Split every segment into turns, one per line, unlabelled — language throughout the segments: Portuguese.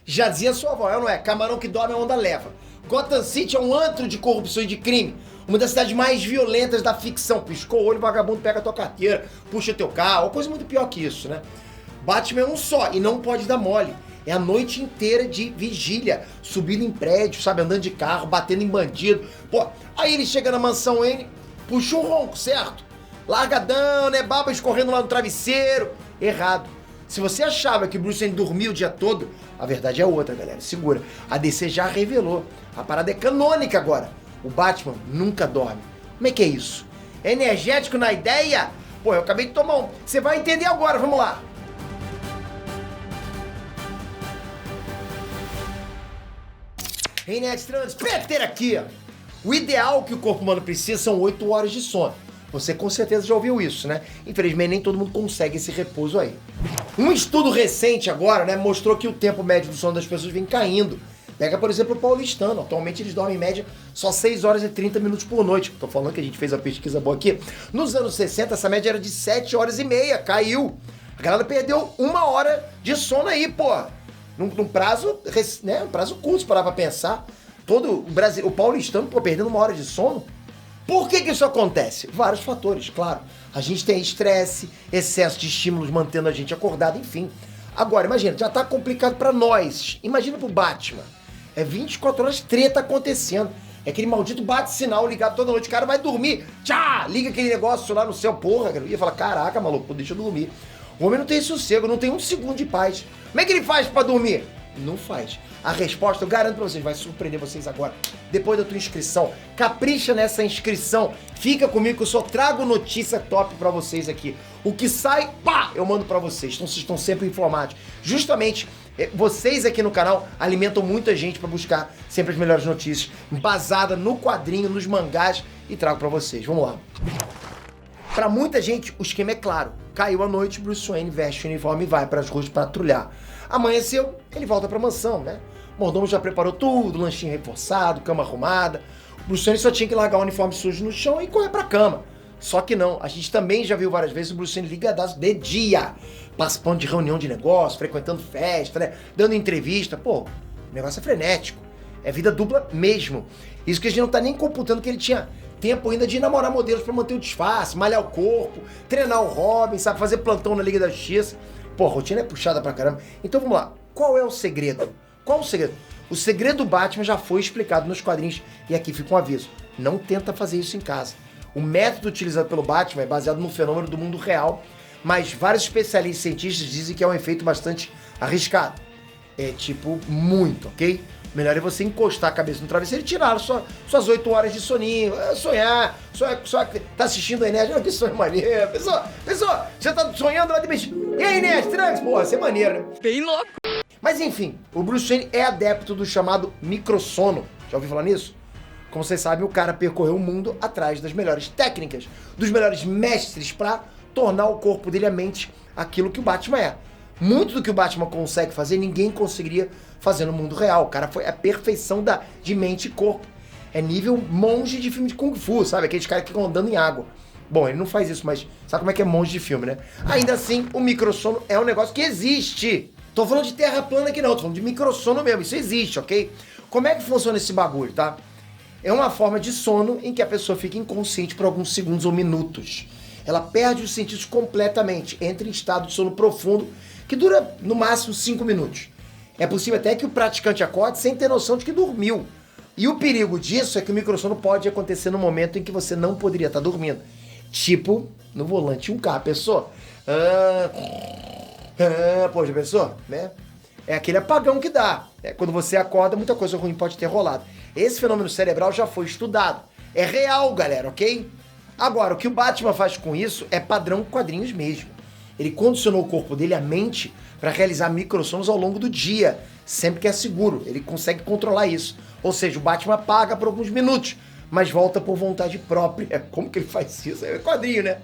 Já dizia sua avó, não é? Camarão que dorme a onda leva. Gotham City é um antro de corrupção e de crime. Uma das cidades mais violentas da ficção. Piscou o olho, vagabundo pega a tua carteira, puxa teu carro, coisa muito pior que isso, né? Batman é um só e não pode dar mole. É a noite inteira de vigília, subindo em prédio, sabe, andando de carro, batendo em bandido. Pô, aí ele chega na mansão Wayne, puxa um ronco, certo? Largadão, né? Baba escorrendo lá no travesseiro. Errado. Se você achava que Bruce Wayne dormia o dia todo, a verdade é outra, galera. Segura. A DC já revelou. A parada é canônica agora. O Batman nunca dorme. Como é que é isso? É energético na ideia? Pô, eu acabei de tomar um. Você vai entender agora, vamos lá. Hey, Nextrans, Peter aqui. O ideal que o corpo humano precisa são 8 horas de sono. Você com certeza já ouviu isso, né? Infelizmente nem todo mundo consegue esse repouso aí. Um estudo recente agora, né, mostrou que o tempo médio do sono das pessoas vem caindo. Pega, por exemplo, o paulistano. Atualmente eles dormem em média só 6 horas e 30 minutos por noite. Tô falando que a gente fez a pesquisa boa aqui. Nos anos 60, essa média era de 7 horas e meia. Caiu. A galera perdeu 1 hora de sono aí, pô. Num prazo, né, um prazo curto, se parar pra pensar. Todo o Brasil, o paulistano, pô, perdendo 1 hora de sono. Por que isso acontece? Vários fatores, claro. A gente tem estresse, excesso de estímulos mantendo a gente acordado, enfim. Agora, imagina, já tá complicado pra nós. Imagina pro Batman. É 24 horas treta acontecendo. É aquele maldito bate-sinal ligado toda noite. O cara vai dormir. Tchá! Liga aquele negócio lá no céu. Porra, cara. Eu ia falar, caraca, maluco, deixa eu dormir. O homem não tem sossego, não tem um segundo de paz. Como é que ele faz pra dormir? Não faz. A resposta, eu garanto pra vocês, vai surpreender vocês agora. Depois da tua inscrição. Capricha nessa inscrição. Fica comigo que eu só trago notícia top pra vocês aqui. O que sai, pá, eu mando pra vocês. Então vocês estão sempre informados. Justamente, vocês aqui no canal alimentam muita gente pra buscar sempre as melhores notícias. Embasada no quadrinho, nos mangás e trago pra vocês. Vamos lá. Pra muita gente, o esquema é claro. Caiu a noite, Bruce Wayne veste o uniforme e vai pras ruas patrulhar. Amanheceu, ele volta pra mansão, né? O mordomo já preparou tudo, lanchinho reforçado, cama arrumada. O Bruce Wayne só tinha que largar o uniforme sujo no chão e correr pra cama. Só que não, a gente também já viu várias vezes o Bruce Wayne ligadaço de dia, participando de reunião de negócio, frequentando festa, né? Dando entrevista. Pô, o negócio é frenético. É vida dupla mesmo. Isso que a gente não tá nem computando que ele tinha tempo ainda de namorar modelos pra manter o disfarce, malhar o corpo, treinar o Robin, sabe? Fazer plantão na Liga da Justiça. Pô, a rotina é puxada pra caramba. Então vamos lá. Qual é o segredo? Qual o segredo? O segredo do Batman já foi explicado nos quadrinhos e aqui fica um aviso. Não tenta fazer isso em casa. O método utilizado pelo Batman é baseado no fenômeno do mundo real, mas vários especialistas e cientistas dizem que é um efeito bastante arriscado. É tipo, muito, ok? Melhor é você encostar a cabeça no travesseiro e tirar suas 8 horas de soninho, sonhar, tá assistindo a Inês, que sonho maneiro, pessoal, você tá sonhando lá de bicho, e aí Inês, tranks, porra, você é maneiro, né?
Bem louco.
Mas enfim, o Bruce Wayne é adepto do chamado microsono, já ouviu falar nisso? Como vocês sabem, o cara percorreu o mundo atrás das melhores técnicas, dos melhores mestres pra tornar o corpo dele, a mente, aquilo que o Batman é. Muito do que o Batman consegue fazer, ninguém conseguiria fazer no mundo real. O cara foi a perfeição de mente e corpo. É nível monge de filme de Kung Fu, sabe? Aqueles caras que ficam andando em água. Bom, ele não faz isso, mas sabe como é que é monge de filme, né? Ainda assim, o microsono é um negócio que existe. Tô falando de terra plana aqui não, tô falando de microsono mesmo. Isso existe, ok? Como é que funciona esse bagulho, tá? É uma forma de sono em que a pessoa fica inconsciente por alguns segundos ou minutos. Ela perde os sentidos completamente, entra em estado de sono profundo, que dura no máximo 5 minutos. É possível até que o praticante acorde sem ter noção de que dormiu. E o perigo disso é que o microsono pode acontecer no momento em que você não poderia estar dormindo. Tipo, no volante de um carro, pensou? Pô, já pensou? Né? É aquele apagão que dá. Quando você acorda, muita coisa ruim pode ter rolado. Esse fenômeno cerebral já foi estudado. É real, galera, ok? Agora, o que o Batman faz com isso é padrão quadrinhos mesmo. Ele condicionou o corpo dele, a mente, para realizar microsonos ao longo do dia, sempre que é seguro. Ele consegue controlar isso. Ou seja, o Batman paga por alguns minutos, mas volta por vontade própria. Como que ele faz isso? É quadrinho, né?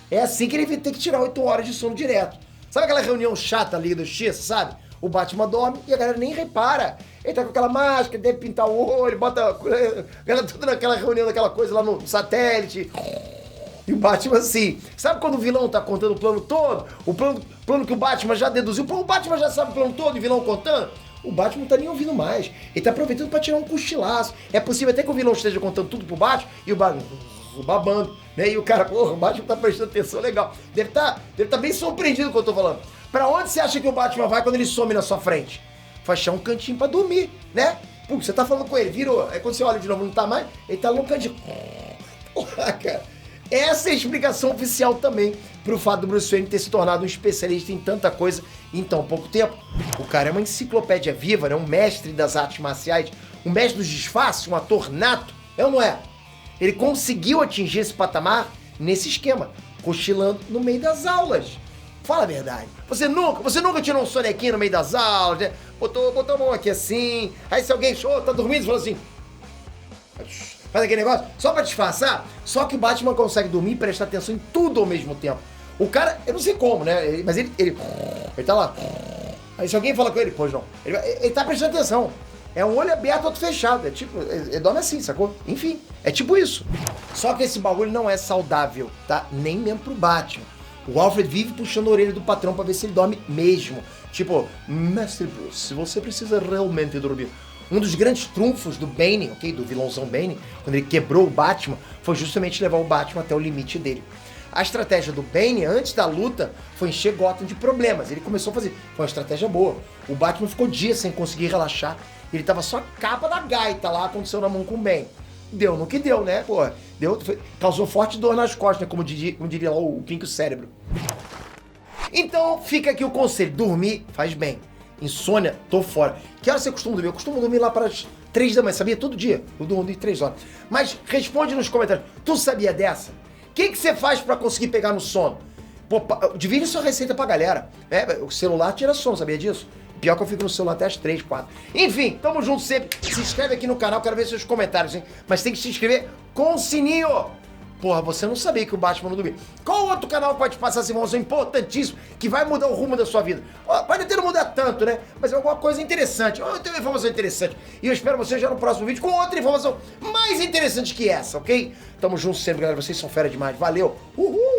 É assim que ele tem que tirar 8 horas de sono direto. Sabe aquela reunião chata ali da Justiça, sabe? O Batman dorme e a galera nem repara. Ele tá com aquela máscara, deve pintar o olho, bota a galera tudo naquela reunião, daquela coisa lá no satélite. E o Batman assim, sabe quando o vilão tá contando o plano todo? O plano que o Batman já deduziu, o Batman já sabe o plano todo e o vilão contando? O Batman não tá nem ouvindo mais. Ele tá aproveitando pra tirar um cochilaço. É possível até que o vilão esteja contando tudo pro Batman e o Batman babando, né? E o cara, porra, o Batman tá prestando atenção, legal. Deve tá bem surpreendido com o que eu tô falando. Pra onde você acha que o Batman vai quando ele some na sua frente? Vai achar um cantinho pra dormir, né? Pô, você tá falando com ele, virou. Aí quando você olha de novo, não tá mais, ele tá no cantinho. Porra, cara. Essa é a explicação oficial também pro fato do Bruce Wayne ter se tornado um especialista em tanta coisa em tão pouco tempo. O cara é uma enciclopédia viva, né? Um mestre das artes marciais, um mestre dos disfarces, um ator nato. É ou não é? Ele conseguiu atingir esse patamar nesse esquema, cochilando no meio das aulas. Fala a verdade. Você nunca tirou um sonequinho no meio das aulas, né? Botou a mão aqui assim, aí se alguém tá dormindo, você falou assim... Faz aquele negócio só pra disfarçar. Só que o Batman consegue dormir e prestar atenção em tudo ao mesmo tempo. O cara, eu não sei como, né? Mas ele tá lá. Aí se alguém fala com ele, pois não. Ele tá prestando atenção. É um olho aberto, outro fechado. É tipo, ele dorme assim, sacou? Enfim, é tipo isso. Só que esse bagulho não é saudável, tá? Nem mesmo pro Batman. O Alfred vive puxando a orelha do patrão pra ver se ele dorme mesmo. Tipo, Mestre Bruce, você precisa realmente dormir. Um dos grandes trunfos do Bane, ok? Do vilãozão Bane, quando ele quebrou o Batman, foi justamente levar o Batman até o limite dele. A estratégia do Bane, antes da luta, foi encher Gotham de problemas. Ele começou a fazer. Foi uma estratégia boa. O Batman ficou dias sem conseguir relaxar. Ele tava só a capa da gaita lá, aconteceu na mão com o Bane. Deu no que deu, né? Pô, causou forte dor nas costas, né? Como diria lá o Pink Cérebro. Então, fica aqui o conselho. Dormir faz bem. Insônia, tô fora. Que hora você costuma dormir? Eu costumo dormir lá para as 3 da manhã, sabia? Todo dia. Eu durmo 3 horas. Mas responde nos comentários. Tu sabia dessa? O que você faz para conseguir pegar no sono? Pô, divide sua receita pra galera. O celular tira sono, sabia disso? Pior que eu fico no celular até as 3, 4. Enfim, tamo junto sempre. Se inscreve aqui no canal, quero ver seus comentários, hein? Mas tem que se inscrever com o sininho. Porra, você não sabia que o Batman não dormia. Qual outro canal pode passar essa informação importantíssima que vai mudar o rumo da sua vida? Pode até não mudar tanto, né? Mas é alguma coisa interessante. Eu tenho uma informação interessante. E eu espero você já no próximo vídeo com outra informação mais interessante que essa, ok? Tamo junto sempre, galera. Vocês são fera demais. Valeu! Uhul!